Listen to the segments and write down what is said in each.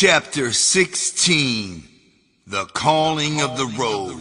Chapter 16, The Calling of the Road.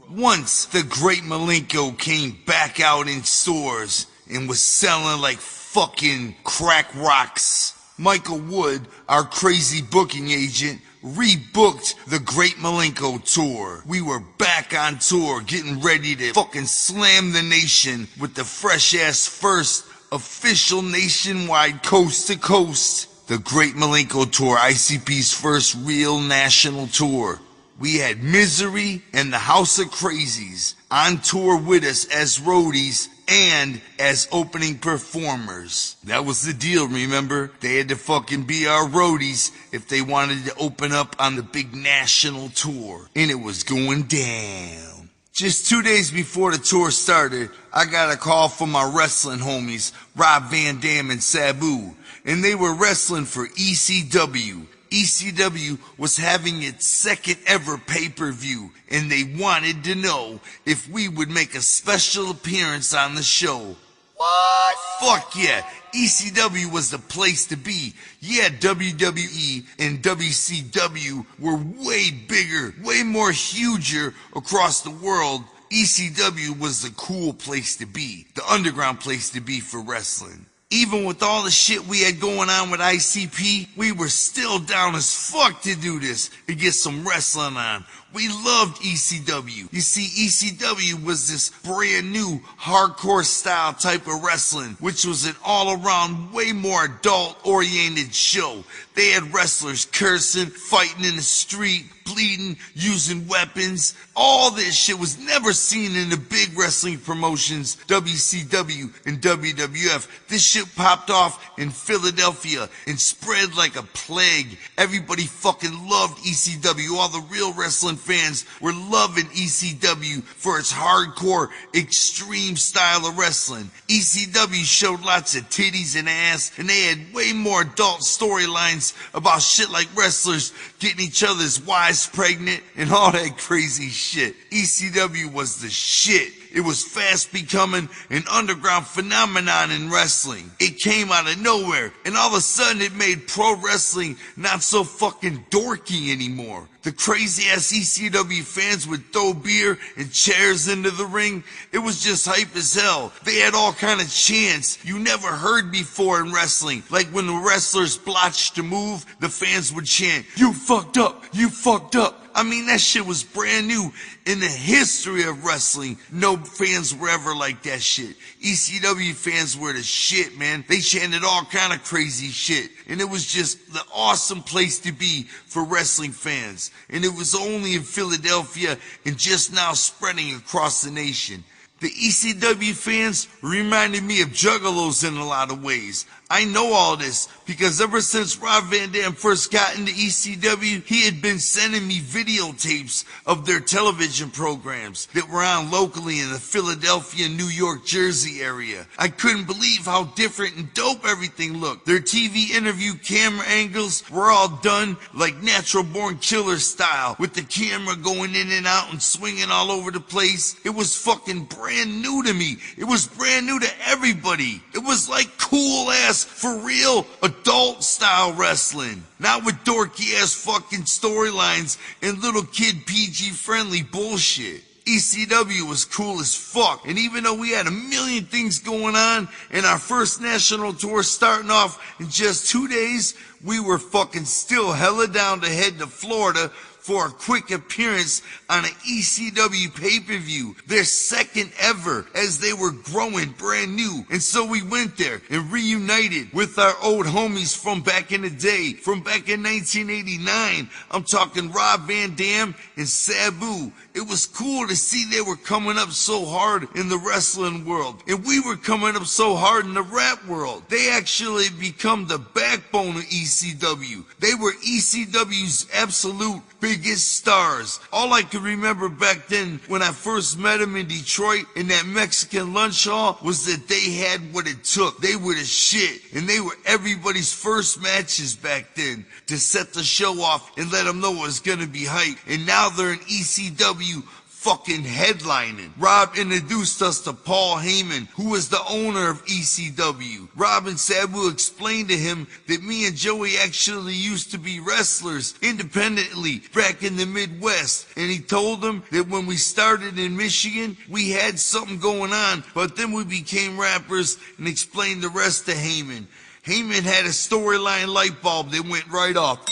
Once the great Malenko came back out in stores and was selling like fucking crack rocks. Michael Wood, our crazy booking agent, rebooked the Great Malenko tour. We were back on tour, getting ready to fucking slam the nation with the fresh-ass first official nationwide coast-to-coast The Great Malenko Tour, ICP's first real national tour. We had Misery and the House of Crazies on tour with us as roadies and as opening performers. That was the deal, remember? They had to fucking be our roadies if they wanted to open up on the big national tour. And it was going down. Just 2 days before the tour started, I got a call from my wrestling homies, Rob Van Dam and Sabu, and they were wrestling for ECW. ECW was having its second ever pay-per-view, and they wanted to know if we would make a special appearance on the show. What? Fuck yeah, ECW was the place to be. Yeah, WWE and WCW were way bigger, way more huger across the world. ECW was the cool place to be, the underground place to be for wrestling. Even with all the shit we had going on with ICP, we were still down as fuck to do this and get some wrestling on. We loved ECW. You see, ECW was this brand new hardcore style type of wrestling, which was an all-around way more adult-oriented show. They had wrestlers cursing, fighting in the street, bleeding, using weapons. All this shit was never seen in the big wrestling promotions, WCW and WWF. This shit popped off in Philadelphia and spread like a plague. Everybody fucking loved ECW. All the real wrestling fans were loving ECW for its hardcore, extreme style of wrestling. ECW showed lots of titties and ass, and they had way more adult storylines about shit like wrestlers getting each other's wives pregnant and all that crazy shit. ECW was the shit. It was fast becoming an underground phenomenon in wrestling. It came out of nowhere, and all of a sudden it made pro wrestling not so fucking dorky anymore. The crazy-ass ECW fans would throw beer and chairs into the ring. It was just hype as hell. They had all kind of chants you never heard before in wrestling. Like when the wrestlers blotched a move, the fans would chant, "You fucked up, you fucked up." I mean, that shit was brand new in the history of wrestling. No fans were ever like that shit. ECW fans were the shit, man. They chanted all kind of crazy shit. And it was just the awesome place to be for wrestling fans. And it was only in Philadelphia and just now spreading across the nation. The ECW fans reminded me of juggalos in a lot of ways. I know all this because ever since Rob Van Dam first got into ECW, he had been sending me videotapes of their television programs that were on locally in the Philadelphia, New York, Jersey area. I couldn't believe how different and dope everything looked. Their TV interview camera angles were all done like Natural Born Killer style, with the camera going in and out and swinging all over the place. It was fucking brand new to me. It was brand new to everybody. It was like cool ass, for real, adult style wrestling. Not with dorky ass fucking storylines and little kid PG friendly bullshit. ECW was cool as fuck, and even though we had a million things going on and our first national tour starting off in just 2 days, we were fucking still hella down to head to Florida for a quick appearance on an ECW pay-per-view, their second ever, as they were growing brand new. And so we went there and reunited with our old homies from back in the day, from back in 1989. I'm talking Rob Van Dam and Sabu. It was cool to see they were coming up so hard in the wrestling world, and we were coming up so hard in the rap world. They actually become the backbone of ECW. They were ECW's absolute biggest stars. All I could remember back then when I first met them in Detroit in that Mexican lunch hall was that they had what it took. They were the shit, and they were everybody's first matches back then to set the show off and let them know it was gonna be hype. And now they're in ECW fucking headlining. Rob introduced us to Paul Heyman, who was the owner of ECW. Rob and Sabu explained to him that me and Joey actually used to be wrestlers independently back in the Midwest, and he told them that when we started in Michigan, we had something going on, but then we became rappers, and explained the rest to Heyman. Heyman had a storyline light bulb that went right off.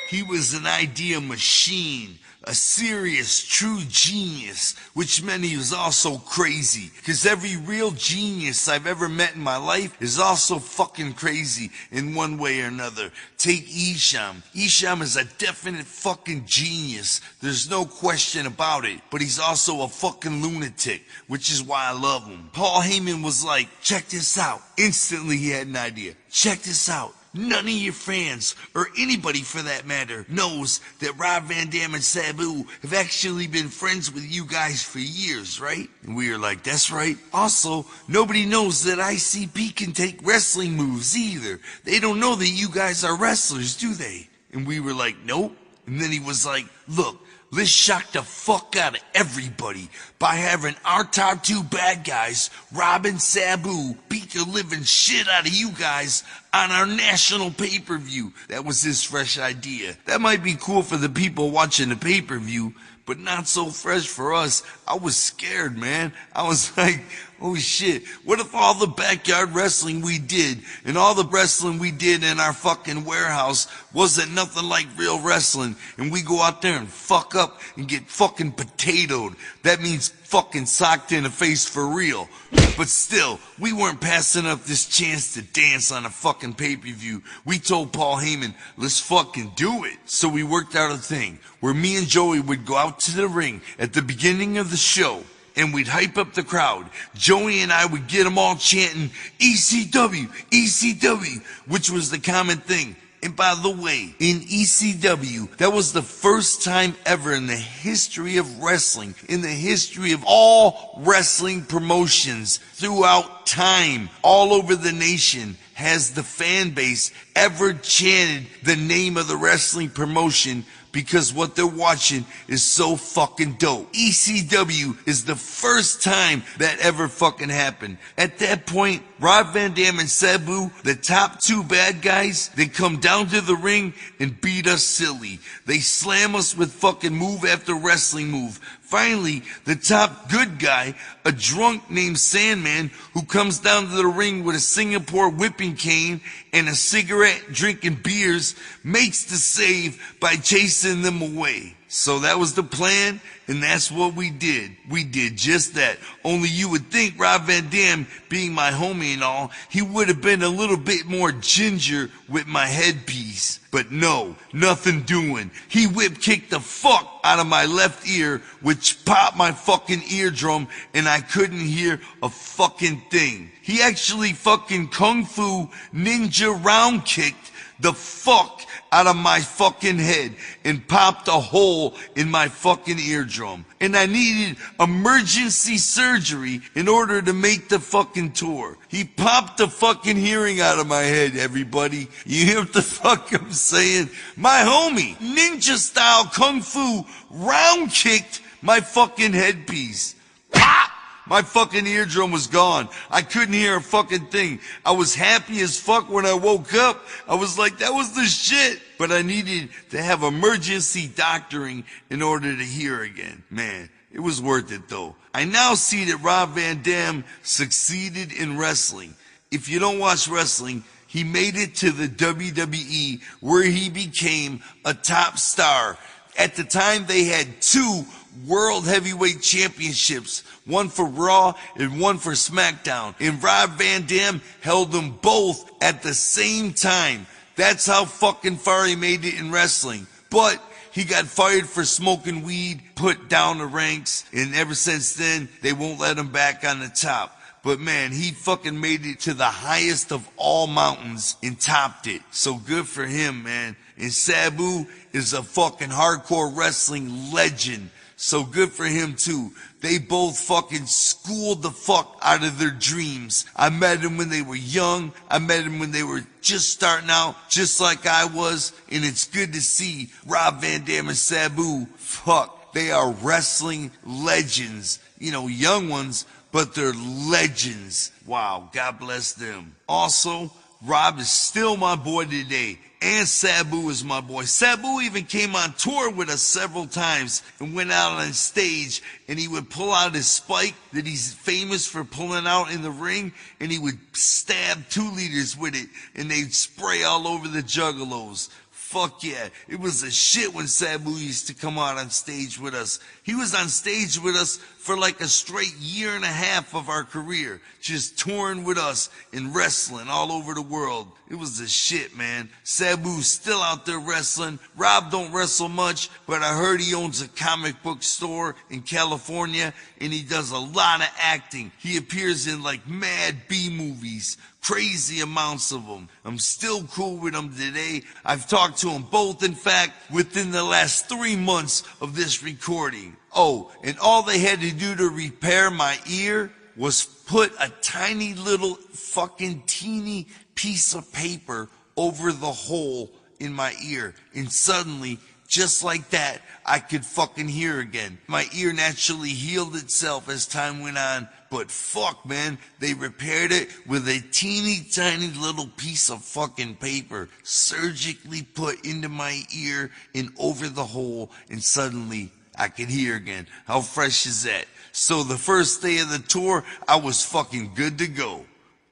He was an idea machine. A serious, true genius, which meant he was also crazy. Cause every real genius I've ever met in my life is also fucking crazy in one way or another. Take Isham. Isham is a definite fucking genius. There's no question about it. But he's also a fucking lunatic, which is why I love him. Paul Heyman was like, check this out. Instantly he had an idea. Check this out. None of your fans, or anybody for that matter, knows that Rob Van Dam and Sabu have actually been friends with you guys for years, right? And we were like, that's right. Also, nobody knows that ICP can take wrestling moves either. They don't know that you guys are wrestlers, do they? And we were like, nope. And then he was like, look, let's shock the fuck out of everybody by having our top two bad guys, Rob and Sabu, beat the living shit out of you guys on our national pay-per-view. That was his fresh idea. That might be cool for the people watching the pay-per-view, but not so fresh for us. I was scared, man. I was like, oh shit, what if all the backyard wrestling we did and all the wrestling we did in our fucking warehouse wasn't nothing like real wrestling, and we go out there and fuck up and get fucking potatoed? That means fucking socked in the face for real. But still, we weren't passing up this chance to dance on a fucking pay-per-view. We told Paul Heyman, let's fucking do it. So we worked out a thing where me and Joey would go out to the ring at the beginning of the show, and we'd hype up the crowd. Joey and I would get them all chanting, ECW, ECW, which was the common thing. And by the way, in ECW, that was the first time ever in the history of wrestling, in the history of all wrestling promotions throughout time, all over the nation, has the fan base ever chanted the name of the wrestling promotion, because what they're watching is so fucking dope. ECW is the first time that ever fucking happened. At that point, Rob Van Dam and Sabu, the top two bad guys, they come down to the ring and beat us silly. They slam us with fucking move after wrestling move. Finally, the top good guy, a drunk named Sandman, who comes down to the ring with a Singapore whipping cane and a cigarette drinking beers, makes the save by chasing them away. So that was the plan, and that's what we did. We did just that. Only you would think Rob Van Dam, being my homie and all, he would have been a little bit more ginger with my headpiece. But no, nothing doing. He whip kicked the fuck out of my left ear, which popped my fucking eardrum, and I couldn't hear a fucking thing. He actually fucking kung fu ninja round kicked the fuck out of my fucking head and popped a hole in my fucking eardrum. And I needed emergency surgery in order to make the fucking tour. He popped the fucking hearing out of my head, everybody. You hear what the fuck I'm saying? My homie, ninja style kung fu, round kicked my fucking headpiece. Pop! My fucking eardrum was gone. I couldn't hear a fucking thing. I was happy as fuck when I woke up. I was like, that was the shit. But I needed to have emergency doctoring in order to hear again. Man, it was worth it though. I now see that Rob Van Dam succeeded in wrestling. If you don't watch wrestling, he made it to the WWE where he became a top star. At the time, they had 2 World Heavyweight Championships, one for Raw and one for SmackDown. And Rob Van Dam held them both at the same time. That's how fucking far he made it in wrestling. But he got fired for smoking weed, put down the ranks, and ever since then, they won't let him back on the top. But man, he fucking made it to the highest of all mountains and topped it. So good for him, man. And Sabu is a fucking hardcore wrestling legend. So good for him too. They both fucking schooled the fuck out of their dreams. I met them when they were young. I met them when they were just starting out, just like I was. And it's good to see Rob Van Dam and Sabu, fuck, They are wrestling legends. You know, young ones, but they're legends. Wow, God bless them. Also, Rob is still my boy today, and Sabu is my boy. Sabu even came on tour with us several times and went out on stage, and he would pull out his spike that he's famous for pulling out in the ring, and he would stab 2 liters with it, and they'd spray all over the juggalos. Fuck yeah. It was a shit when Sabu used to come out on stage with us. He was on stage with us for like a straight year and a half of our career, just touring with us and wrestling all over the world. It was a shit, man. Sabu's still out there wrestling. Rob don't wrestle much, but I heard he owns a comic book store in California, and he does a lot of acting. He appears in like mad B movies. Crazy amounts of them. I'm still cool with them today. I've talked to them both, in fact, within the last 3 months of this recording. Oh, and all they had to do to repair my ear was put a tiny little fucking teeny piece of paper over the hole in my ear. And suddenly, just like that, I could fucking hear again. My ear naturally healed itself as time went on. But fuck, man, they repaired it with a teeny tiny little piece of fucking paper surgically put into my ear and over the hole, and suddenly I could hear again. How fresh is that? So the first day of the tour, I was fucking good to go.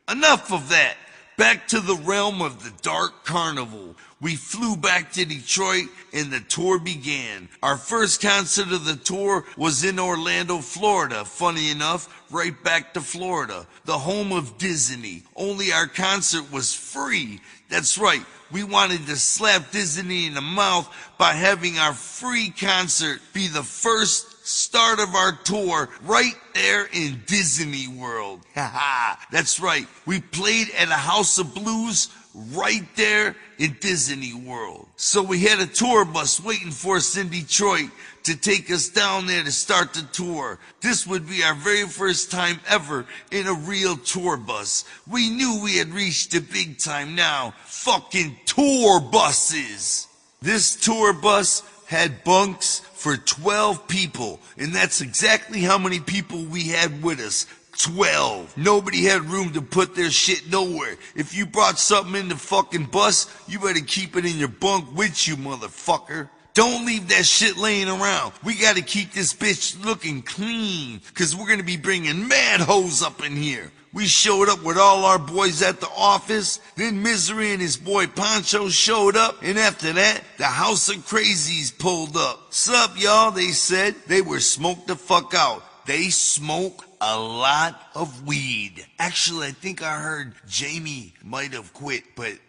Enough of that. Back to the realm of the Dark Carnival. We flew back to Detroit and the tour began. Our first concert of the tour was in Orlando, Florida. Funny enough, right back to Florida, the home of Disney. Only our concert was free. That's right, we wanted to slap Disney in the mouth by having our free concert be the first start of our tour right there in Disney World. Haha, that's right. We played at a House of Blues right there in Disney World. So we had a tour bus waiting for us in Detroit to take us down there to start the tour. This would be our very first time ever in a real tour bus. We knew we had reached the big time now. Fucking tour buses. This tour bus had bunks for 12 people, and that's exactly how many people we had with us. 12. Nobody had room to put their shit nowhere. If you brought something in the fucking bus, you better keep it in your bunk with you, motherfucker. Don't leave that shit laying around. We gotta keep this bitch looking clean, cause we're gonna be bringing mad hoes up in here. We showed up with all our boys at the office, then Misery and his boy Poncho showed up, and after that, the House of Crazies pulled up. Sup, y'all, they said. They were smoked the fuck out. They smoke a lot of weed. Actually, I think I heard Jamie might have quit,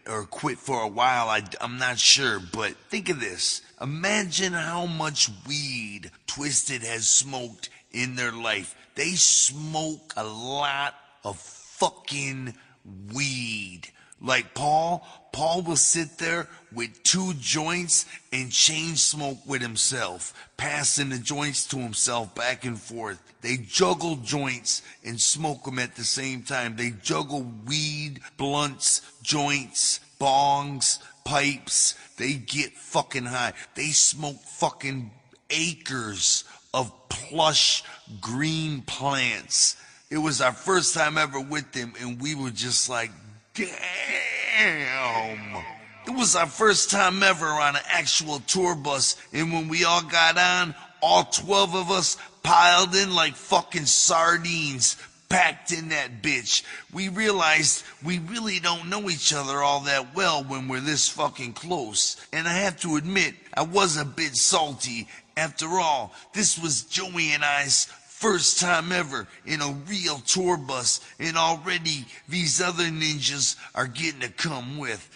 or quit for a while. I'm not sure, but think of this. Imagine how much weed Twisted has smoked in their life. They smoke a lot of fucking weed. Like Paul will sit there with 2 joints and chain smoke with himself, passing the joints to himself back and forth. They juggle joints and smoke them at the same time. They juggle weed, blunts, joints, bongs, pipes. They get fucking high. They smoke fucking acres of plush green plants. It was our first time ever with them, and we were just like, damn. It was our first time ever on an actual tour bus, and when we all got on, all 12 of us piled in like fucking sardines, packed in that bitch. We realized we really don't know each other all that well when we're this fucking close. And I have to admit, I was a bit salty. After all, this was Joey and I's first time ever in a real tour bus, and already these other ninjas are getting to come with.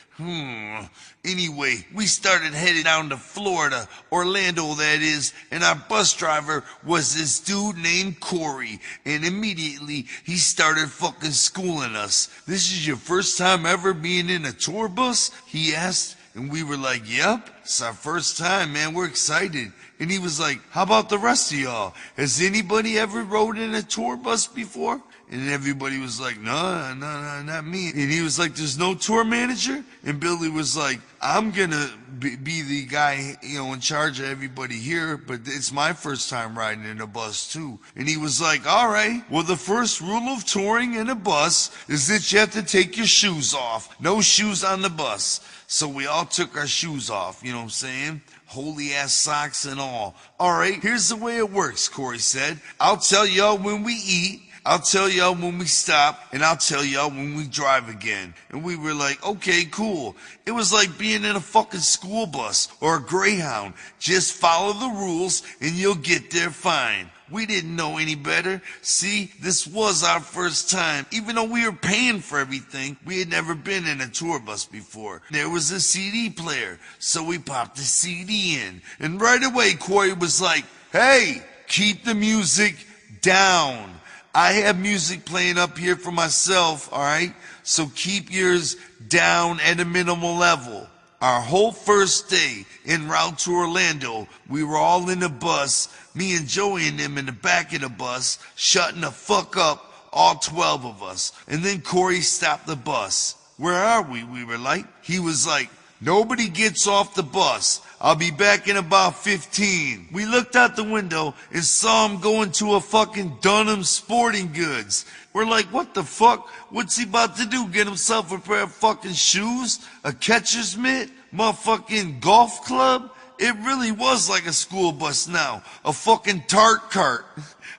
Anyway, we started headed down to Florida, Orlando that is, and our bus driver was this dude named Corey, and immediately he started fucking schooling us. This is your first time ever being in a tour bus? He asked, and we were like, yep, it's our first time, man, we're excited. And he was like, how about the rest of y'all? Has anybody ever rode in a tour bus before? And everybody was like, no, not me. And he was like, there's no tour manager? And Billy was like, I'm gonna be the guy, in charge of everybody here, but it's my first time riding in a bus too. And he was like, all right, well, the first rule of touring in a bus is that you have to take your shoes off. No shoes on the bus. So we all took our shoes off, you know what I'm saying? Holy ass socks and all. All right, here's the way it works, Corey said. I'll tell y'all when we eat. I'll tell y'all when we stop, and I'll tell y'all when we drive again. And we were like, okay, cool. It was like being in a fucking school bus or a Greyhound. Just follow the rules and you'll get there fine. We didn't know any better. See, this was our first time. Even though we were paying for everything, we had never been in a tour bus before. There was a CD player, so we popped the CD in. And right away, Corey was like, hey, keep the music down. I have music playing up here for myself, all right? So keep yours down at a minimal level. Our whole first day en route to Orlando, we were all in the bus, me and Joey and them in the back of the bus, shutting the fuck up, all 12 of us. And then Corey stopped the bus. Where are we? We were like. He was like, nobody gets off the bus. I'll be back in about 15. We looked out the window and saw him going to a fucking Dunham Sporting Goods. We're like, what the fuck? What's he about to do? Get himself a pair of fucking shoes? A catcher's mitt? Motherfucking golf club? It really was like a school bus now. A fucking tart cart.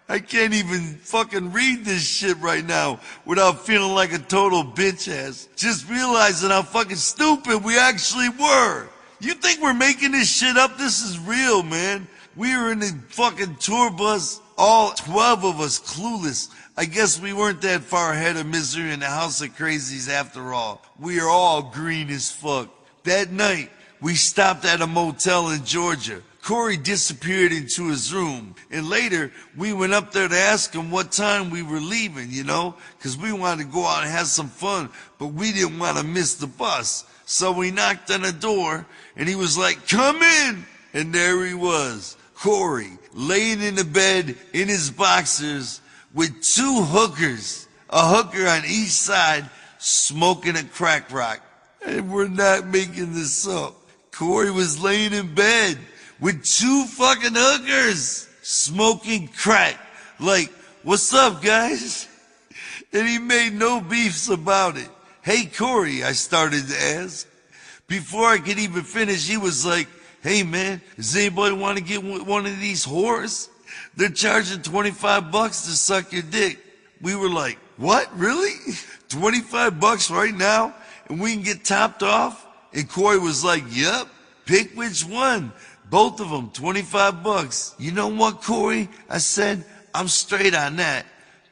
I can't even fucking read this shit right now without feeling like a total bitch ass. Just realizing how fucking stupid we actually were. You think we're making this shit up? This is real, man. We were in the fucking tour bus, all 12 of us clueless. I guess we weren't that far ahead of Misery and the House of Crazies after all. We are all green as fuck. That night, we stopped at a motel in Georgia. Corey disappeared into his room, and later we went up there to ask him what time we were leaving, because we wanted to go out and have some fun, but we didn't want to miss the bus. So we knocked on the door, and he was like, come in! And there he was, Corey, laying in the bed in his boxers with two hookers, a hooker on each side, smoking a crack rock. And we're not making this up. Corey was laying in bed with two fucking hookers, smoking crack. Like, what's up, guys? And he made no beefs about it. Hey, Corey, I started to ask. Before I could even finish, he was like, hey, man, does anybody want to get one of these whores? They're charging $25 to suck your dick. We were like, what, really? $25 right now? And we can get topped off? And Corey was like, yep, pick which one. Both of them, $25. You know what, Corey? I said, I'm straight on that.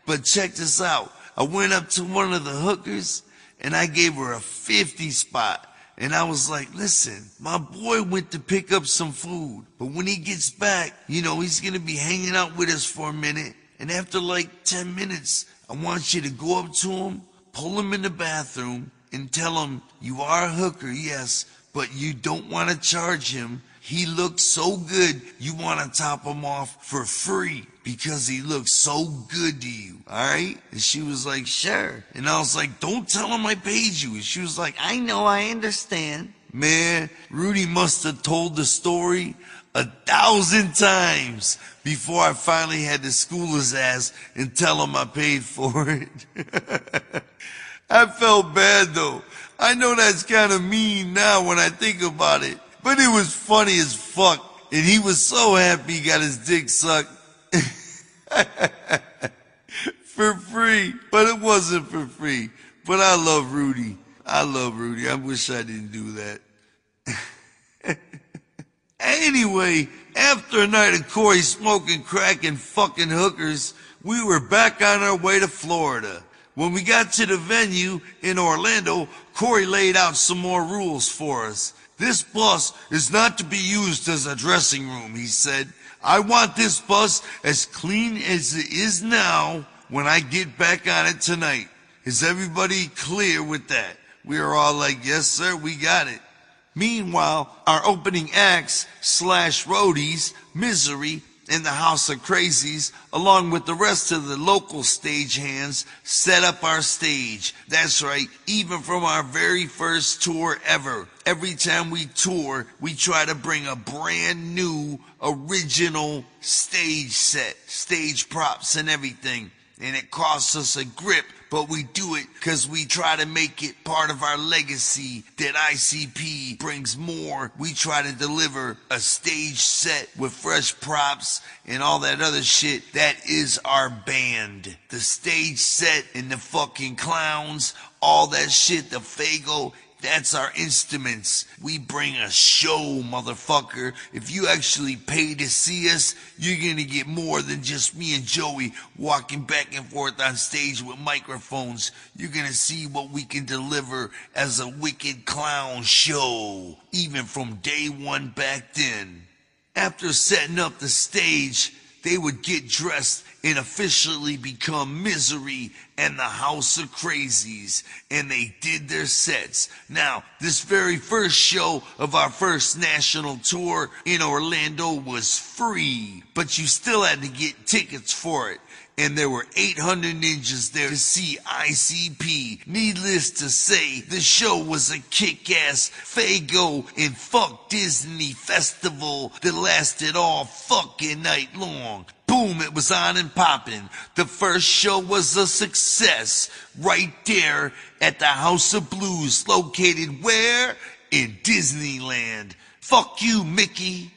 But check this out. I went up to one of the hookers and I gave her a 50 spot. And I was like, listen, my boy went to pick up some food. But when he gets back, he's going to be hanging out with us for a minute. And after like 10 minutes, I want you to go up to him, pull him in the bathroom, and tell him you are a hooker, yes, but you don't want to charge him. He looks so good, you want to top him off for free because he looks so good to you, all right? And she was like, sure. And I was like, don't tell him I paid you. And she was like, I know, I understand. Man, Rudy must have told the story 1,000 times before I finally had to school his ass and tell him I paid for it. I felt bad, though. I know that's kind of mean now when I think about it. But it was funny as fuck. And he was so happy he got his dick sucked. For free. But it wasn't for free. But I love Rudy. I love Rudy. I wish I didn't do that. Anyway, after a night of Corey smoking crack and fucking hookers, we were back on our way to Florida. When we got to the venue in Orlando, Corey laid out some more rules for us. This bus is not to be used as a dressing room, he said. I want this bus as clean as it is now when I get back on it tonight. Is everybody clear with that? We were all like, yes, sir, we got it. Meanwhile, our opening acts / roadies, Misery, and the House of Crazies, along with the rest of the local stagehands, set up our stage. That's right, even from our very first tour ever. Every time we tour, we try to bring a brand new, original stage set, stage props and everything. And it costs us a grip, but we do it because we try to make it part of our legacy that ICP brings more. We try to deliver a stage set with fresh props and all that other shit. That is our band. The stage set and the fucking clowns, all that shit, the Fago. That's our instruments. We bring a show, motherfucker. If you actually pay to see us, you're gonna get more than just me and Joey walking back and forth on stage with microphones. You're gonna see what we can deliver as a wicked clown show, even from day one back then. After setting up the stage, they would get dressed and officially become Misery and the House of Crazies, and they did their sets. Now, this very first show of our first national tour in Orlando was free, but you still had to get tickets for it. And there were 800 ninjas there to see ICP. Needless to say, the show was a kick-ass Fago and fuck Disney festival that lasted all fucking night long. Boom, it was on and popping. The first show was a success. Right there at the House of Blues, located where? In Disneyland. Fuck you, Mickey.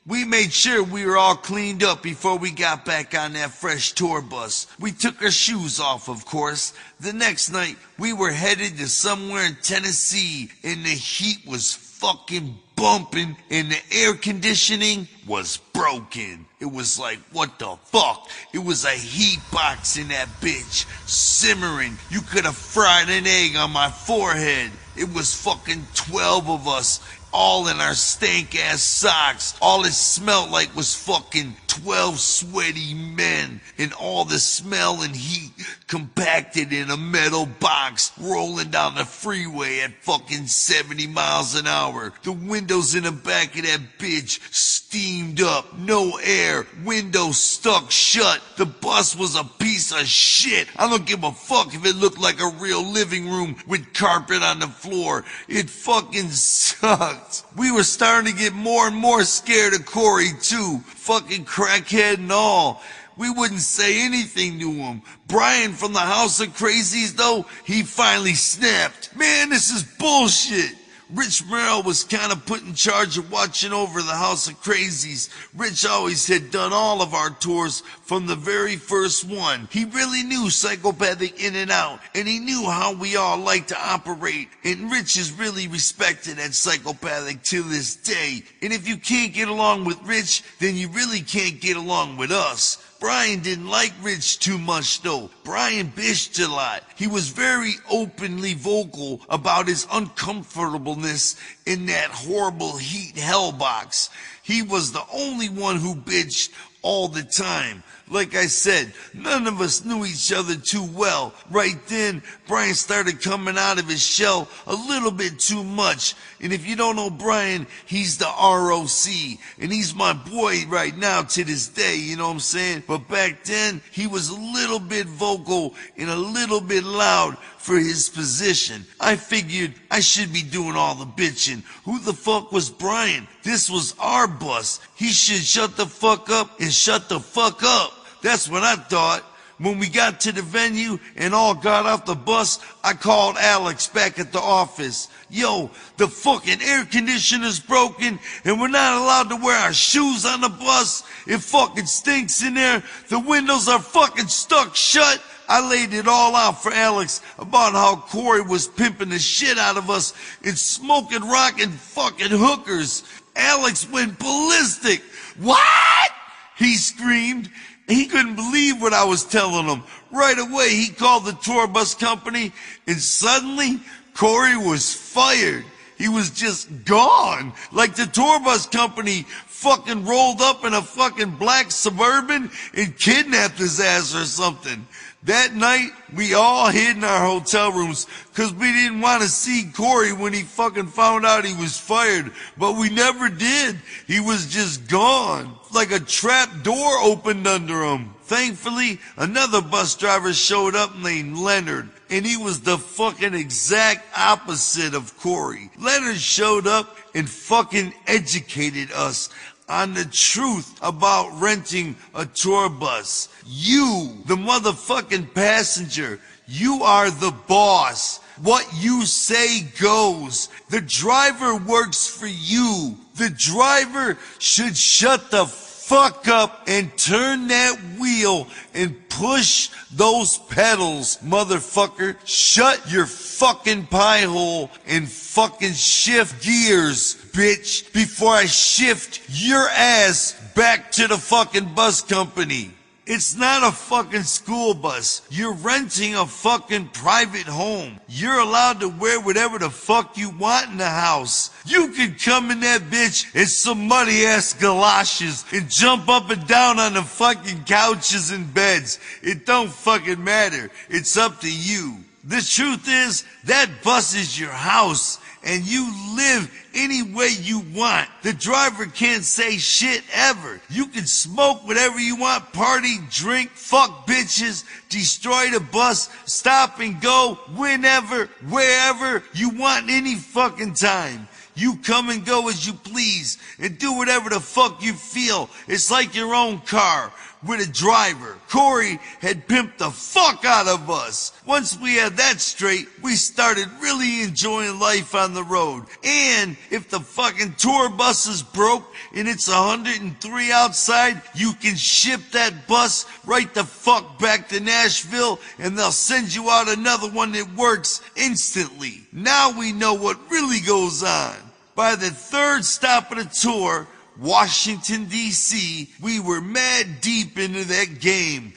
We made sure we were all cleaned up before we got back on that fresh tour bus. We took our shoes off, of course. The next night, we were headed to somewhere in Tennessee, and the heat was fucking bumping, and the air conditioning was broken. It was like, what the fuck? It was a heat box in that bitch, simmering. You could have fried an egg on my forehead. It was fucking 12 of us, all in our stank-ass socks. All it smelled like was fucking 12 sweaty men, and all the smell and heat compacted in a metal box, rolling down the freeway at fucking 70 miles an hour. The windows in the back of that bitch steamed up, no air, windows stuck shut. The bus was a piece of shit. I don't give a fuck if it looked like a real living room with carpet on the floor. It fucking sucked. We were starting to get more and more scared of Corey too, fucking crackhead and all. We wouldn't say anything to him. Brian from the House of Crazies though, he finally snapped. Man, this is bullshit. Rich Merrill was kind of put in charge of watching over the House of Crazies. Rich always had done all of our tours from the very first one. He really knew Psychopathic in and out, and he knew how we all like to operate. And Rich is really respected at Psychopathic to this day. And if you can't get along with Rich, then you really can't get along with us. Brian didn't like Rich too much though. Brian bitched a lot. He was very openly vocal about his uncomfortableness in that horrible heat hell box. He was the only one who bitched all the time. Like I said, none of us knew each other too well. Right then, Brian started coming out of his shell a little bit too much. And if you don't know Brian, he's the ROC. And he's my boy right now to this day, you know what I'm saying? But back then, he was a little bit vocal and a little bit loud for his position. I figured I should be doing all the bitching. Who the fuck was Brian? This was our bus. He should shut the fuck up and shut the fuck up. That's what I thought. When we got to the venue and all got off the bus, I called Alex back at the office. Yo, the fucking air conditioner's broken and we're not allowed to wear our shoes on the bus. It fucking stinks in there. The windows are fucking stuck shut. I laid it all out for Alex about how Corey was pimping the shit out of us and smoking rockin' fucking hookers. Alex went ballistic. What? He screamed. He couldn't believe what I was telling him. Right away, he called the tour bus company, and suddenly, Corey was fired. He was just gone. Like the tour bus company fucking rolled up in a fucking black Suburban and kidnapped his ass or something. That night, we all hid in our hotel rooms because we didn't want to see Corey when he fucking found out he was fired. But we never did. He was just gone. Like a trap door opened under him. Thankfully, another bus driver showed up named Leonard, and he was the fucking exact opposite of Corey. Leonard showed up and fucking educated us on the truth about renting a tour bus. You, the motherfucking passenger, you are the boss. What you say goes. The driver works for you. The driver should shut the fuck up and turn that wheel and push those pedals, motherfucker. Shut your fucking pie hole and fucking shift gears, bitch, before I shift your ass back to the fucking bus company. It's not a fucking school bus. You're renting a fucking private home. You're allowed to wear whatever the fuck you want in the house. You could come in that bitch in some muddy ass galoshes and jump up and down on the fucking couches and beds. It don't fucking matter. It's up to you. The truth is, that bus is your house, and you live any way you want. The driver can't say shit ever. You can smoke whatever you want, party, drink, fuck bitches, destroy the bus, stop and go whenever, wherever you want, any fucking time. You come and go as you please and do whatever the fuck you feel. It's like your own car with a driver. Corey had pimped the fuck out of us. Once we had that straight, we started really enjoying life on the road. And if the fucking tour bus is broke and it's 103 outside, you can ship that bus right the fuck back to Nashville and they'll send you out another one that works instantly. Now we know what really goes on. By the third stop of the tour, Washington, D.C., we were mad deep into that game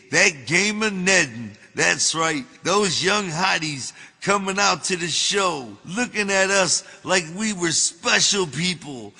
of Neddin'. That's right, those young hotties coming out to the show, looking at us like we were special people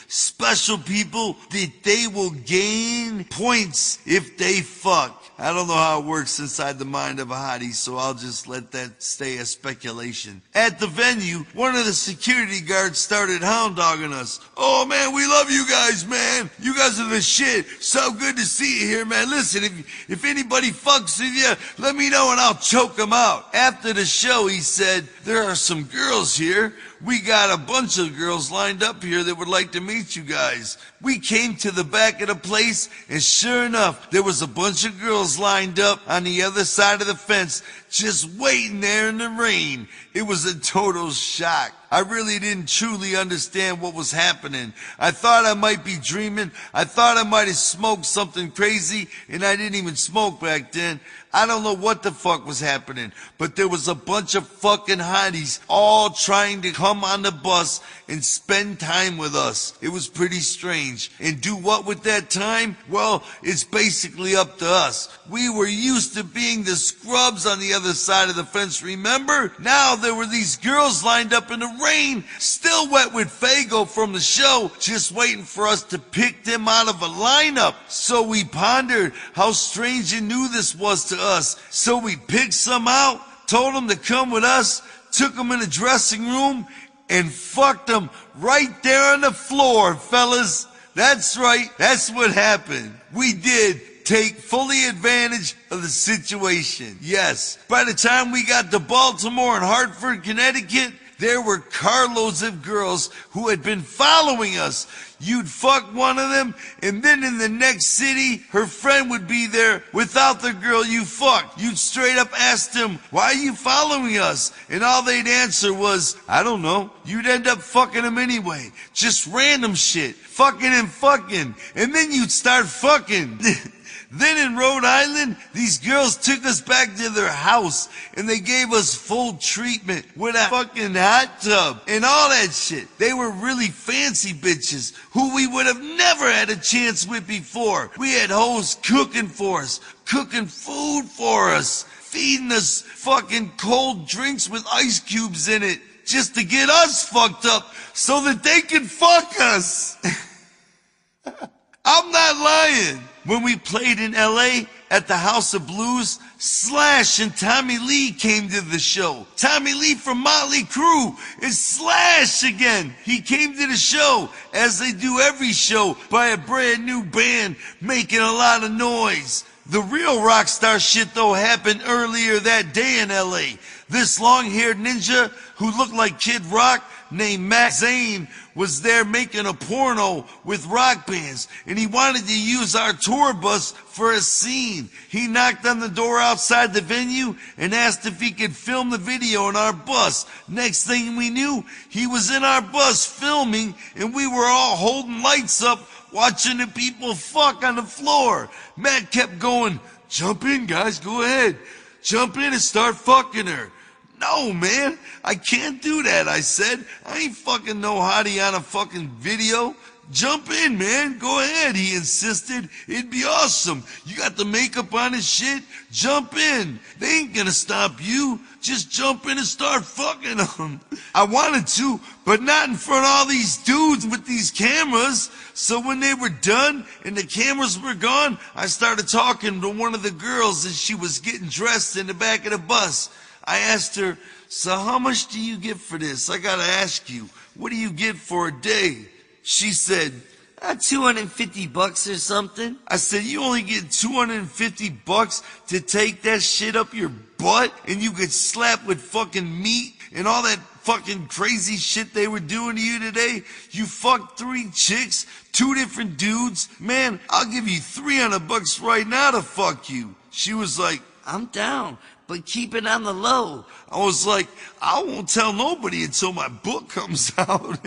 that they will gain points if they fuck. I don't know how it works inside the mind of a hottie, so I'll just let that stay a speculation. At the venue, one of the security guards started hound dogging us. Oh man, we love you guys, man. You guys are the shit. So good to see you here, man. Listen, if anybody fucks with you, let me know and I'll choke them out. After the show, he said, there are some girls here. We got a bunch of girls lined up here that would like to meet you guys. We came to the back of the place, and sure enough, there was a bunch of girls lined up on the other side of the fence, just waiting there in the rain. It was a total shock. I really didn't truly understand what was happening. I thought I might be dreaming. I thought I might have smoked something crazy, and I didn't even smoke back then. I don't know what the fuck was happening, but there was a bunch of fucking hotties all trying to come on the bus and spend time with us. It was pretty strange. And do what with that time? Well, it's basically up to us. We were used to being the scrubs on the other side of the fence, remember? Now there were these girls lined up in the rain, still wet with Fago from the show, just waiting for us to pick them out of a lineup. So we pondered how strange and new this was to us. So we picked some out, told them to come with us, took them in the dressing room, and fucked them right there on the floor, fellas. That's right, that's what happened. We did take fully advantage of the situation. Yes, by the time we got to Baltimore and Hartford, Connecticut, there were carloads of girls who had been following us. You'd fuck one of them, and then in the next city, her friend would be there without the girl you fucked. You'd straight up ask them, why are you following us? And all they'd answer was, I don't know. You'd end up fucking them anyway. Just random shit. Fucking and fucking. And then you'd start fucking. Then in Rhode Island, these girls took us back to their house and they gave us full treatment with a fucking hot tub and all that shit. They were really fancy bitches who we would have never had a chance with before. We had hoes cooking for us, cooking food for us, feeding us fucking cold drinks with ice cubes in it just to get us fucked up so that they could fuck us. I'm not lying. When we played in LA, at the House of Blues, Slash and Tommy Lee came to the show. Tommy Lee from Motley Crue is Slash again. He came to the show, as they do every show, by a brand new band making a lot of noise. The real rock star shit, though, happened earlier that day in LA. This long-haired ninja who looked like Kid Rock, named Matt Zane, was there making a porno with rock bands, and he wanted to use our tour bus for a scene. He knocked on the door outside the venue and asked if he could film the video in our bus. Next thing we knew, he was in our bus filming, and we were all holding lights up watching the people fuck on the floor. Matt kept going, "Jump in, guys, go ahead. Jump in and start fucking her." "No, man, I can't do that," I said. "I ain't fucking no hottie on a fucking video." "Jump in, man, go ahead," he insisted. "It'd be awesome. You got the makeup on and shit. Jump in. They ain't gonna stop you. Just jump in and start fucking them." I wanted to, but not in front of all these dudes with these cameras. So when they were done and the cameras were gone, I started talking to one of the girls as she was getting dressed in the back of the bus. I asked her, "So how much do you get for this? I gotta ask you, what do you get for a day?" She said, $250 or something." I said, "You only get $250 to take that shit up your butt, and you get slapped with fucking meat and all that fucking crazy shit they were doing to you today? You fucked 3 chicks, 2 different dudes. Man, I'll give you $300 right now to fuck you." She was like, "I'm down, but keep it on the low." I was like, "I won't tell nobody until my book comes out."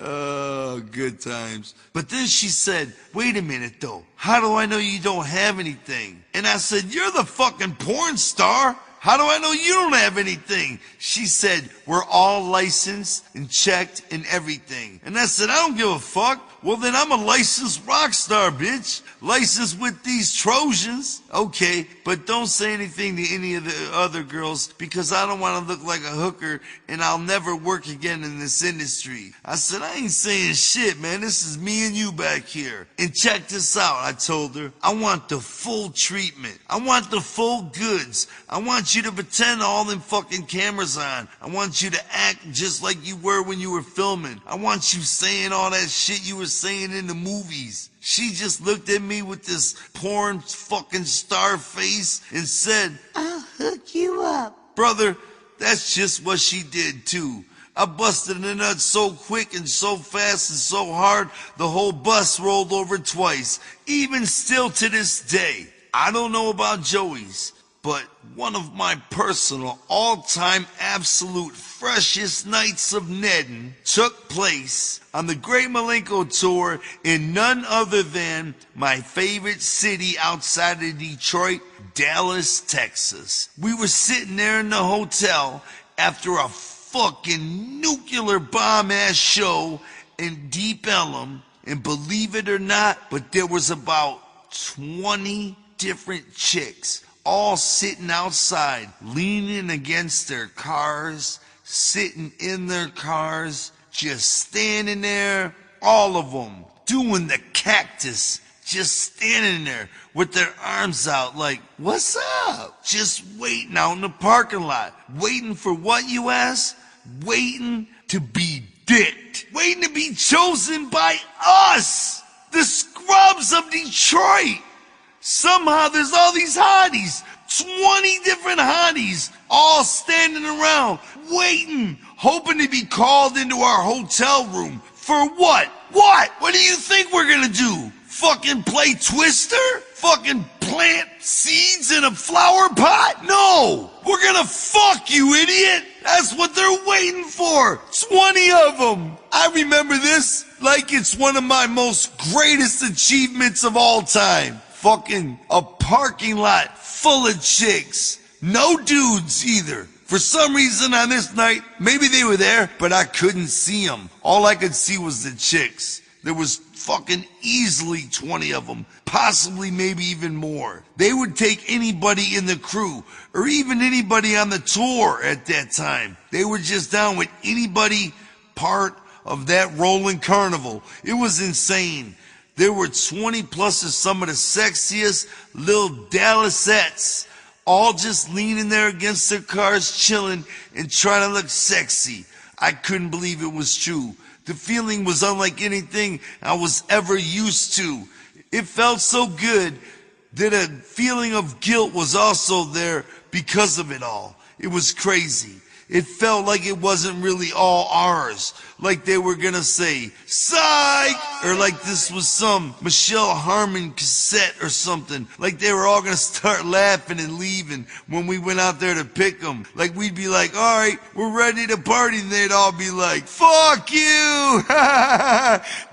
Oh, good times. But then she said, "Wait a minute though, how do I know you don't have anything?" And I said, "You're the fucking porn star. How do I know you don't have anything?" She said, "We're all licensed and checked and everything." And I said, "I don't give a fuck." "Well, then I'm a licensed rock star, bitch. Licensed with these Trojans." "Okay, but don't say anything to any of the other girls because I don't want to look like a hooker and I'll never work again in this industry." I said, "I ain't saying shit, man. This is me and you back here. And check this out," I told her. "I want the full treatment. I want the full goods. I want you to pretend all them fucking cameras on. I want you to act just like you were when you were filming. I want you saying all that shit you were saying in the movies." She just looked at me with this porn fucking star face and said, "I'll hook you up." Brother, that's just what she did too. I busted the nuts so quick and so fast and so hard, the whole bus rolled over twice. Even still to this day, I don't know about Joey's, but one of my personal all-time absolute freshest nights of Nedding took place on the Great Malenko Tour in none other than my favorite city outside of Detroit, Dallas, Texas. We were sitting there in the hotel after a fucking nuclear bomb-ass show in Deep Ellum, and believe it or not, but there was about 20 different chicks all sitting outside, leaning against their cars, sitting in their cars, just standing there, all of them doing the cactus, just standing there with their arms out like, "What's up?" Just waiting out in the parking lot. Waiting for what, you ask? Waiting to be dicked. Waiting to be chosen by us, the scrubs of Detroit. Somehow there's all these hotties, 20 different hotties, all standing around, waiting, hoping to be called into our hotel room. For what? What? What do you think we're gonna do? Fucking play Twister? Fucking plant seeds in a flower pot? No! We're gonna fuck, you idiot! That's what they're waiting for! 20 of them! I remember this like it's one of my most greatest achievements of all time. Fucking a parking lot full of chicks. No dudes either. For some reason on this night, maybe they were there, but I couldn't see them. All I could see was the chicks. There was fucking easily 20 of them, possibly maybe even more. They would take anybody in the crew, or even anybody on the tour at that time. They were just down with anybody part of that rolling carnival. It was insane. There were 20 plus of some of the sexiest little Dallasettes, all just leaning there against their cars, chilling and trying to look sexy. I couldn't believe it was true. The feeling was unlike anything I was ever used to. It felt so good that a feeling of guilt was also there because of it all. It was crazy. It felt like it wasn't really all ours. Like they were gonna say, psych! Or like this was some Michelle Harmon cassette or something. Like they were all gonna start laughing and leaving when we went out there to pick them. Like we'd be like, alright, we're ready to party. And they'd all be like, fuck you!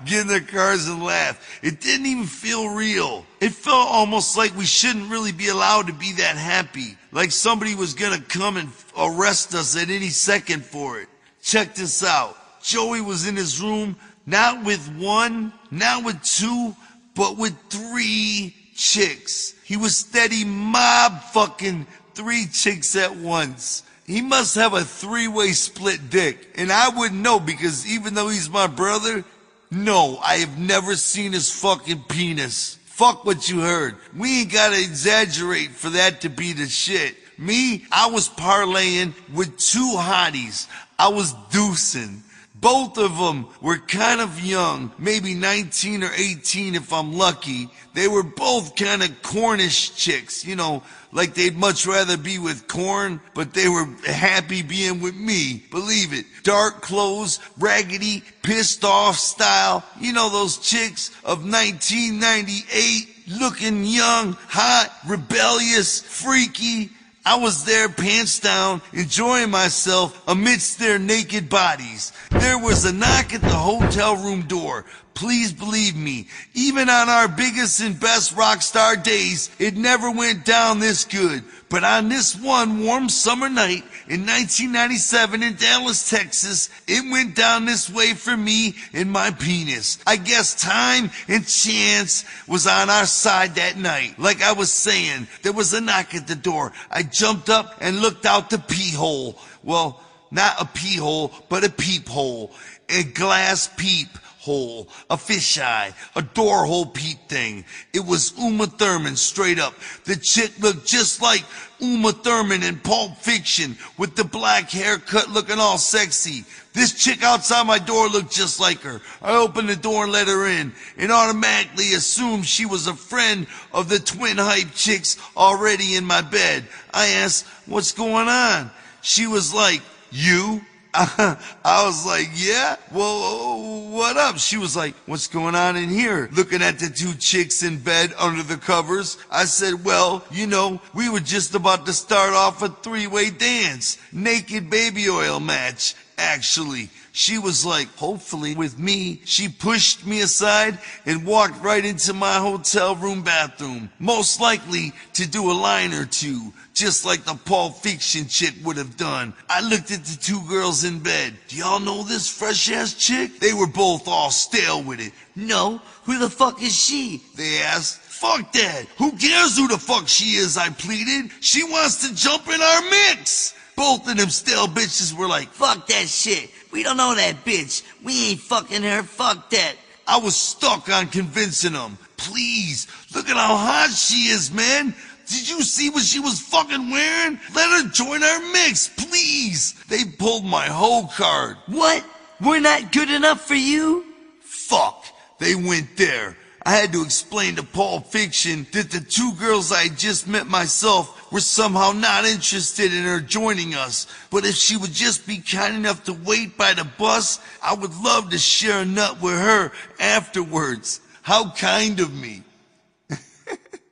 Get in their cars and laugh. It didn't even feel real. It felt almost like we shouldn't really be allowed to be that happy. Like somebody was gonna come and arrest us at any second for it. Check this out. Joey was in his room, not with one, not with two, but with 3 chicks. He was steady mob fucking 3 chicks at once. He must have a 3-way split dick. And I wouldn't know because even though he's my brother, no, I have never seen his fucking penis. Fuck what you heard. We ain't gotta exaggerate for that to be the shit. Me, I was parlaying with 2 hotties. I was deucing. Both of them were kind of young, maybe 19 or 18 if I'm lucky. They were both kind of Cornish chicks, you know, like they'd much rather be with corn, but they were happy being with me. Believe it. Dark clothes, raggedy, pissed off style. You know those chicks of 1998, looking young, hot, rebellious, freaky. I was there pants down, enjoying myself amidst their naked bodies. There was a knock at the hotel room door. Please believe me, even on our biggest and best rock star days, it never went down this good. But on this one warm summer night in 1997 in Dallas, Texas, it went down this way for me and my penis. I guess time and chance was on our side that night. Like I was saying, there was a knock at the door. I jumped up and looked out the pee hole. Well, not a pee hole, but a peep hole. A glass peep hole, a fisheye, a door hole peep thing. It was Uma Thurman straight up. The chick looked just like Uma Thurman in Pulp Fiction with the black haircut looking all sexy. This chick outside my door looked just like her. I opened the door and let her in and automatically assumed she was a friend of the twin hype chicks already in my bed. I asked, what's going on? She was like, you? I was like, yeah? Well, what up? She was like, what's going on in here? Looking at the 2 chicks in bed under the covers. I said, well, you know, we were just about to start off a 3-way dance. Naked baby oil match, actually. She was like, hopefully with me. She pushed me aside and walked right into my hotel room bathroom. Most likely to do a line or 2. Just like the Pulp Fiction chick would have done. I looked at the 2 girls in bed. Do y'all know this fresh-ass chick? They were both all stale with it. No, who the fuck is she? They asked. Fuck that. Who cares who the fuck she is, I pleaded. She wants to jump in our mix. Both of them stale bitches were like, fuck that shit. We don't know that bitch. We ain't fucking her. Fuck that. I was stuck on convincing them. Please, look at how hot she is, man. Did you see what she was fucking wearing? Let her join our mix, please. They pulled my whole card. What? We're not good enough for you? Fuck. They went there. I had to explain to Pulp Fiction that the 2 girls I had just met myself were somehow not interested in her joining us. But if she would just be kind enough to wait by the bus, I would love to share a nut with her afterwards. How kind of me.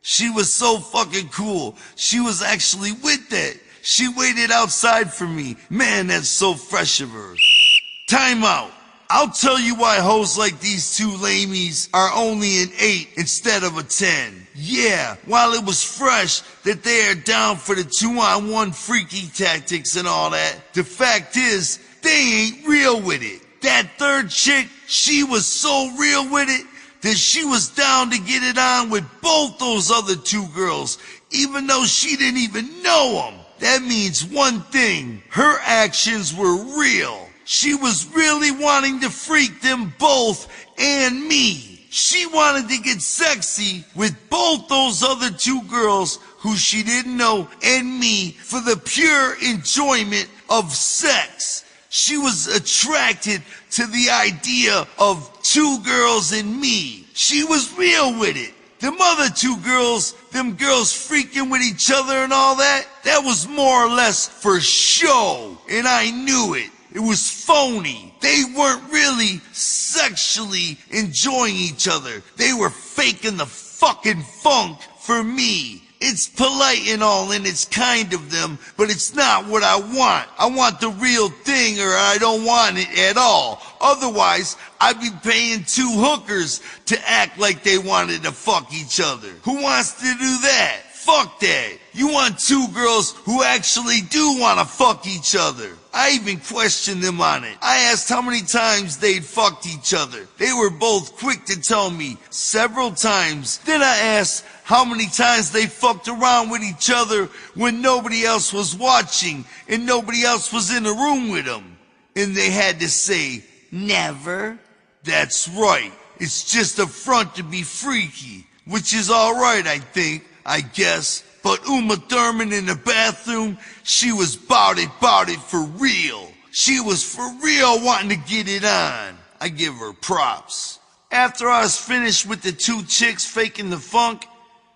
She was so fucking cool. She was actually with that. She waited outside for me. Man, that's so fresh of her. Time out. I'll tell you why hoes like these 2 lamies are only an 8 instead of a 10. Yeah, while it was fresh that they are down for the 2-on-1 freaky tactics and all that, the fact is, they ain't real with it. That 3rd chick, she was so real with it that she was down to get it on with both those other 2 girls, even though she didn't even know them. That means one thing, her actions were real. She was really wanting to freak them both and me. She wanted to get sexy with both those other two girls who she didn't know and me for the pure enjoyment of sex. She was attracted to the idea of two girls and me. She was real with it. Them other two girls, them girls freaking with each other and all that, that was more or less for show. And I knew it. It was phony. They weren't really sexually enjoying each other. They were faking the fucking funk for me. It's polite and all, and it's kind of them, but it's not what I want. I want the real thing, or I don't want it at all. Otherwise, I'd be paying two hookers to act like they wanted to fuck each other. Who wants to do that? Fuck that. You want two girls who actually do want to fuck each other. I even questioned them on it. I asked how many times they'd fucked each other. They were both quick to tell me several times. Then I asked how many times they fucked around with each other when nobody else was watching and nobody else was in the room with them. And they had to say, never. That's right. It's just a front to be freaky, which is alright, I think, I guess. But Uma Thurman in the bathroom, she was bout it for real. She was for real wanting to get it on. I give her props. After I was finished with the two chicks faking the funk,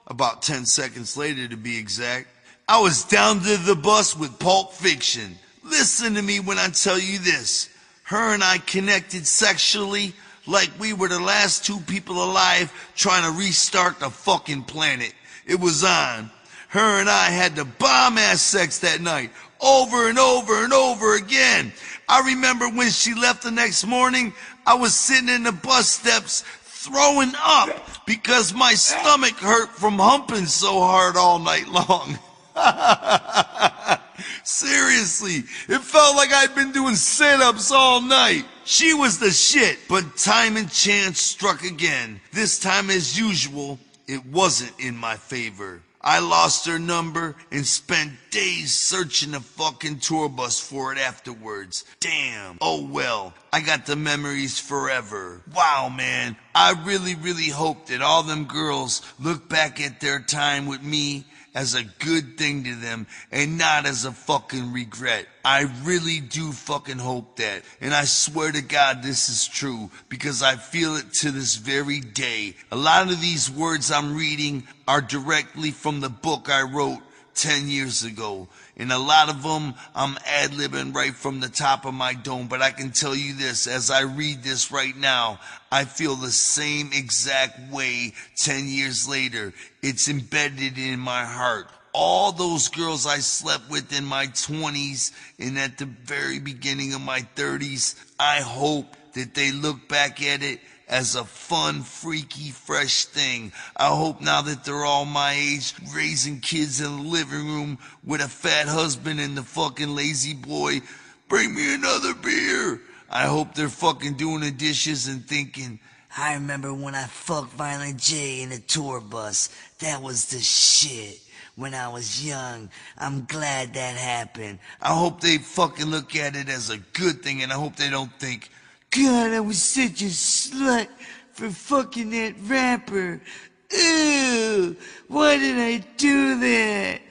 about 10 seconds later to be exact, I was down to the bus with Pulp Fiction. Listen to me when I tell you this. Her and I connected sexually like we were the last two people alive trying to restart the fucking planet. It was on. Her and I had the bomb-ass sex that night, over and over and over again. I remember when she left the next morning, I was sitting in the bus steps throwing up because my stomach hurt from humping so hard all night long. Seriously, it felt like I'd been doing sit-ups all night. She was the shit, but time and chance struck again. This time, as usual, it wasn't in my favor. I lost her number and spent days searching the fucking tour bus for it afterwards. Damn. Oh well, I got the memories forever. Wow, man. I really hope that all them girls look back at their time with me as a good thing to them and not as a fucking regret. I really do fucking hope that. And I swear to God this is true because I feel it to this very day. A lot of these words I'm reading are directly from the book I wrote 10 years ago. And a lot of them I'm ad-libbing right from the top of my dome. But I can tell you this, as I read this right now, I feel the same exact way 10 years later. It's embedded in my heart. All those girls I slept with in my 20s and at the very beginning of my 30s, I hope that they look back at it as a fun, freaky, fresh thing. I hope now that they're all my age, raising kids in the living room with a fat husband and the fucking lazy boy, bring me another beer. I hope they're fucking doing the dishes and thinking, I remember when I fucked Violent J in a tour bus. That was the shit. When I was young, I'm glad that happened. I hope they fucking look at it as a good thing, and I hope they don't think, God, I was such a slut for fucking that rapper. Ew, why did I do that?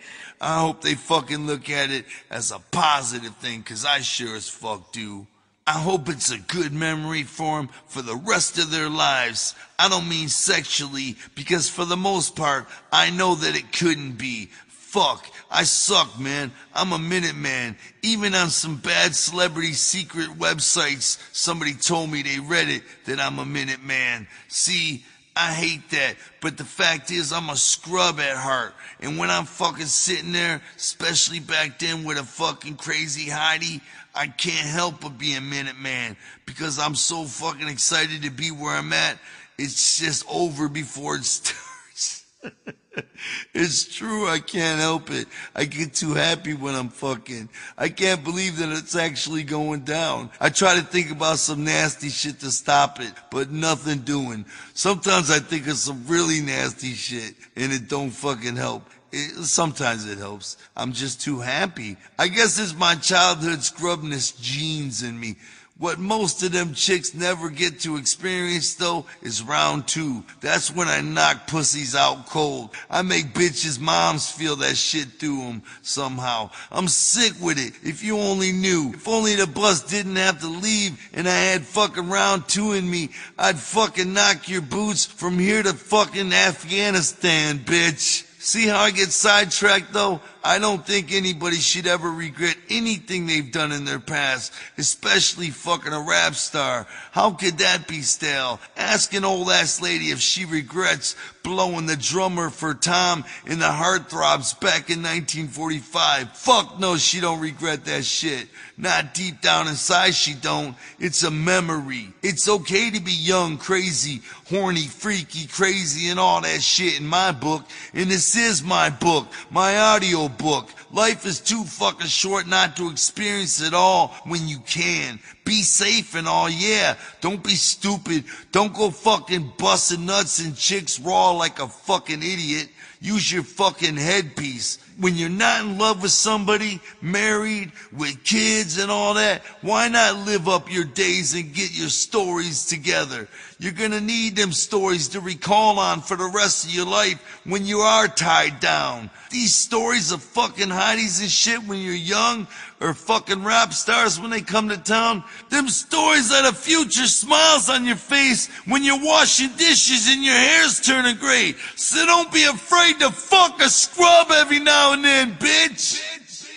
I hope they fucking look at it as a positive thing, 'cause I sure as fuck do. I hope it's a good memory for them for the rest of their lives. I don't mean sexually, because for the most part, I know that it couldn't be. Fuck, I suck, man. I'm a minute man. Even on some bad celebrity secret websites, somebody told me they read it that I'm a minute man. See, I hate that, but the fact is I'm a scrub at heart. And when I'm fucking sitting there, especially back then with a fucking crazy Heidi, I can't help but be a minute man because I'm so fucking excited to be where I'm at. It's just over before it starts. It's true, I can't help it. I get too happy when I'm fucking. I can't believe that it's actually going down. I try to think about some nasty shit to stop it, but nothing doing. Sometimes I think of some really nasty shit and it don't fucking help. Sometimes it helps. I'm just too happy. I guess it's my childhood scrubness genes in me. What most of them chicks never get to experience though is round 2. That's when I knock pussies out cold. I make bitches' moms feel that shit through them somehow. I'm sick with it. If you only knew. If only the bus didn't have to leave and I had fucking round 2 in me, I'd fucking knock your boots from here to fucking Afghanistan, bitch. See how I get sidetracked though? I don't think anybody should ever regret anything they've done in their past, especially fucking a rap star. How could that be stale? Ask an old ass lady if she regrets blowing the drummer for Tom in the Heartthrobs back in 1945. Fuck no, she don't regret that shit. Not deep down inside she don't. It's a memory. It's okay to be young, crazy, horny, freaky, crazy, and all that shit in my book. And this is my book, my audio book. Life is too fucking short not to experience it all when you can. Be safe and all, yeah. Don't be stupid. Don't go fucking busting nuts and chicks raw like a fucking idiot. Use your fucking headpiece. When you're not in love with somebody, married, with kids and all that, why not live up your days and get your stories together? You're gonna need them stories to recall on for the rest of your life when you are tied down. These stories of fucking hotties and shit when you're young, or fucking rap stars when they come to town, them stories of the future smiles on your face when you're washing dishes and your hair's turning gray. So don't be afraid to fuck a scrub every now and then, bitch.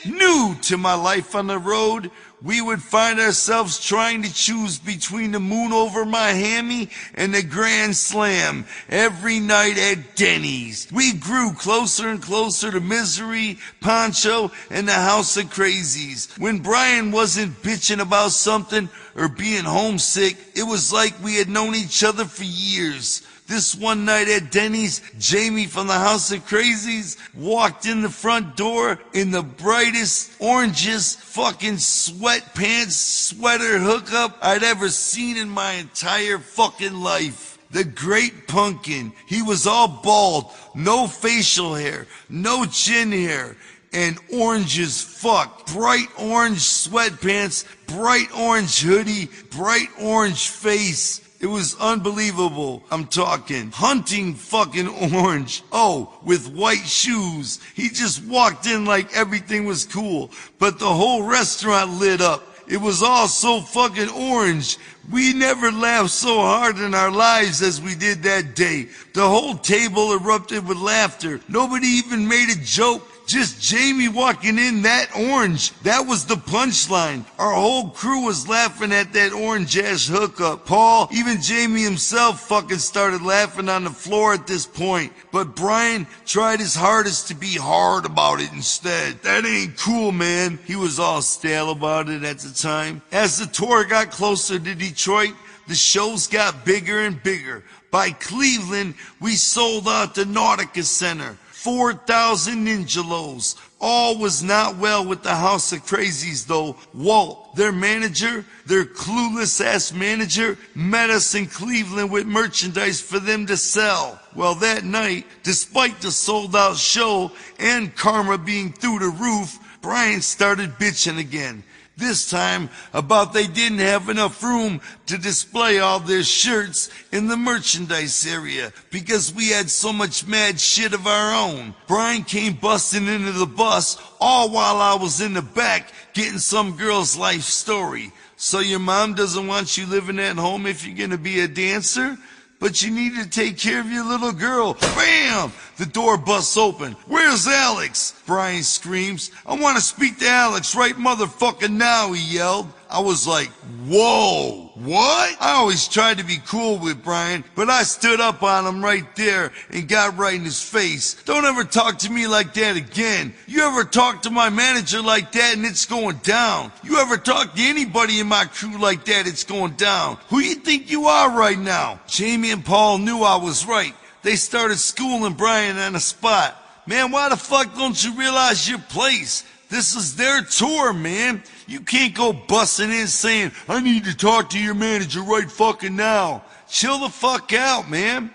New to my life on the road, we would find ourselves trying to choose between the moon over my hammy and the Grand Slam every night at Denny's. We grew closer and closer to Misery, Poncho, and the House of Crazies. When Brian wasn't bitching about something or being homesick, it was like we had known each other for years. This one night at Denny's, Jamie from the House of Crazies walked in the front door in the brightest, orangest fucking sweatpants sweater hookup I'd ever seen in my entire fucking life. The Great Pumpkin. He was all bald, no facial hair, no chin hair, and orange as fuck. Bright orange sweatpants, bright orange hoodie, bright orange face. It was unbelievable. I'm talking hunting fucking orange. Oh, with white shoes. He just walked in like everything was cool, but the whole restaurant lit up. It was all so fucking orange. We never laughed so hard in our lives as we did that day. The whole table erupted with laughter. Nobody even made a joke. Just Jamie walking in that orange. That was the punchline. Our whole crew was laughing at that orange ass hookup. Paul, even Jamie himself fucking started laughing on the floor at this point. But Brian tried his hardest to be hard about it instead. That ain't cool, man. He was all stale about it at the time. As the tour got closer to Detroit, the shows got bigger and bigger. By Cleveland, we sold out the Nautica Center. 4,000 Ninjalos. All was not well with the House of Crazies though. Walt, their manager, their clueless ass manager, met us in Cleveland with merchandise for them to sell. Well, that night, despite the sold out show and karma being through the roof, Brian started bitching again. This time about they didn't have enough room to display all their shirts in the merchandise area because we had so much mad shit of our own. Brian came busting into the bus all while I was in the back getting some girl's life story. So your mom doesn't want you living at home if you're gonna be a dancer? But you need to take care of your little girl. Bam! The door busts open. Where's Alex? Brian screams. I want to speak to Alex right motherfucking now, he yelled. I was like, whoa, what? I always tried to be cool with Brian, but I stood up on him right there and got right in his face. Don't ever talk to me like that again. You ever talk to my manager like that and it's going down. You ever talk to anybody in my crew like that, it's going down. Who you think you are right now? Jamie and Paul knew I was right. They started schooling Brian on the spot. Man, why the fuck don't you realize your place? This is their tour, man. You can't go busting in saying, I need to talk to your manager right fucking now. Chill the fuck out, man.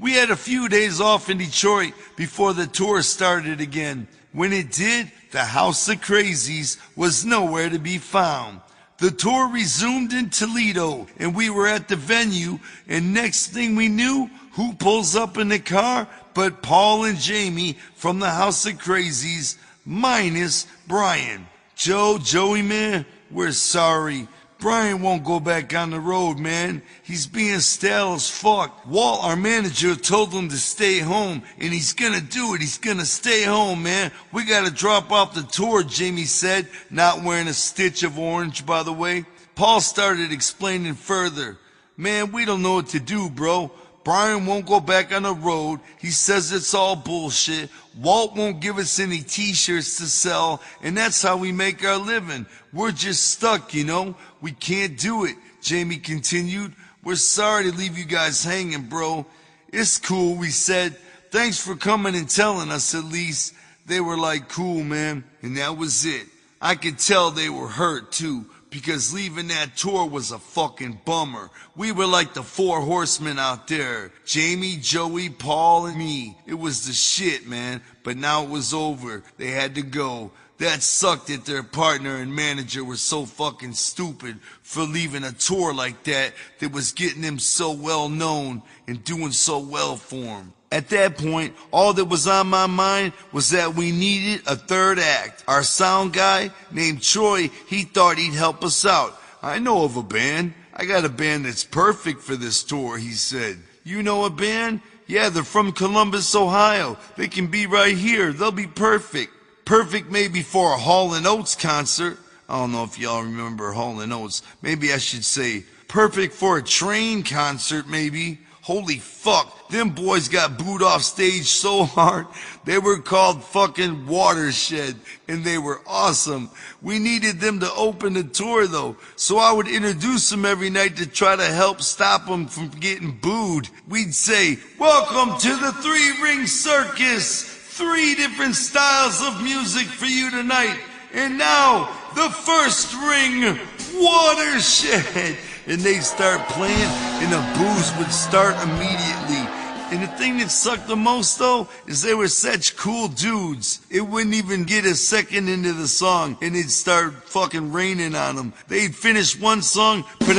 We had a few days off in Detroit before the tour started again. When it did, the House of Crazies was nowhere to be found. The tour resumed in Toledo, and we were at the venue, and next thing we knew, who pulls up in the car but Paul and Jamie from the House of Crazies, minus Brian. Joey, man, we're sorry. Brian won't go back on the road, man. He's being stale as fuck. Walt, our manager, told him to stay home, and he's gonna do it. He's gonna stay home, man. We gotta drop off the tour, Jamie said, not wearing a stitch of orange, by the way. Paul started explaining further. Man, we don't know what to do, bro. Brian won't go back on the road. He says it's all bullshit. Walt won't give us any t-shirts to sell, and that's how we make our living. We're just stuck, you know? We can't do it, Jamie continued. We're sorry to leave you guys hanging, bro. It's cool, we said. Thanks for coming and telling us at least. They were like, cool, man. And that was it. I could tell they were hurt, too, because leaving that tour was a fucking bummer. We were like the four horsemen out there. Jamie, Joey, Paul, and me. It was the shit, man. But now it was over. They had to go. That sucked that their partner and manager were so fucking stupid for leaving a tour like that was getting them so well known and doing so well for them. At that point, all that was on my mind was that we needed a third act. Our sound guy, named Troy, he thought he'd help us out. I know of a band. I got a band that's perfect for this tour, he said. You know a band? Yeah, they're from Columbus, Ohio. They can be right here. They'll be perfect. Perfect maybe for a Hall & Oates concert. I don't know if y'all remember Hall & Oates. Maybe I should say perfect for a Train concert, maybe. Holy fuck, them boys got booed off stage so hard. They were called fucking Watershed, and they were awesome. We needed them to open the tour though, so I would introduce them every night to try to help stop them from getting booed. We'd say, welcome to the Three-Ring Circus. 3 different styles of music for you tonight. And now, the first ring, Watershed. And they'd start playing, and the boos would start immediately. And the thing that sucked the most, though, is they were such cool dudes. It wouldn't even get a second into the song, and it'd start fucking raining on them. They'd finish one song, boom,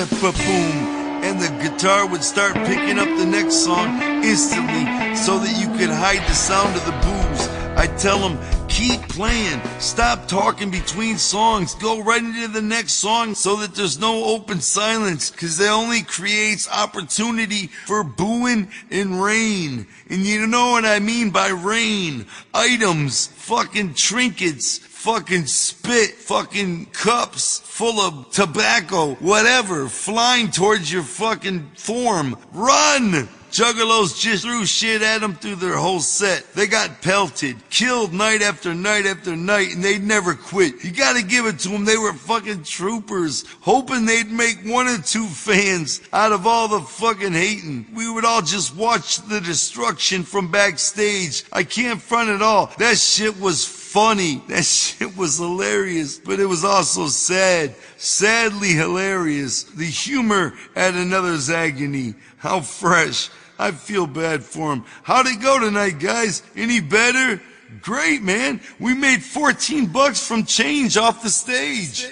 and the guitar would start picking up the next song instantly so that you could hide the sound of the boos. I'd tell them, keep playing, stop talking between songs, go right into the next song so that there's no open silence, because that only creates opportunity for booing and rain. And you know what I mean by rain. Items, fucking trinkets, fucking spit, fucking cups full of tobacco, whatever, flying towards your fucking form. Run! Juggalos just threw shit at them through their whole set. They got pelted, killed night after night after night, and they'd never quit. You gotta give it to them. They were fucking troopers, hoping they'd make 1 or 2 fans out of all the fucking hating. We would all just watch the destruction from backstage. I can't front it all. That shit was funny. That shit was hilarious, but it was also sad. Sadly hilarious. The humor at another's agony. How fresh. I feel bad for him. How'd it go tonight, guys? Any better? Great, man. We made $14 from change off the stage.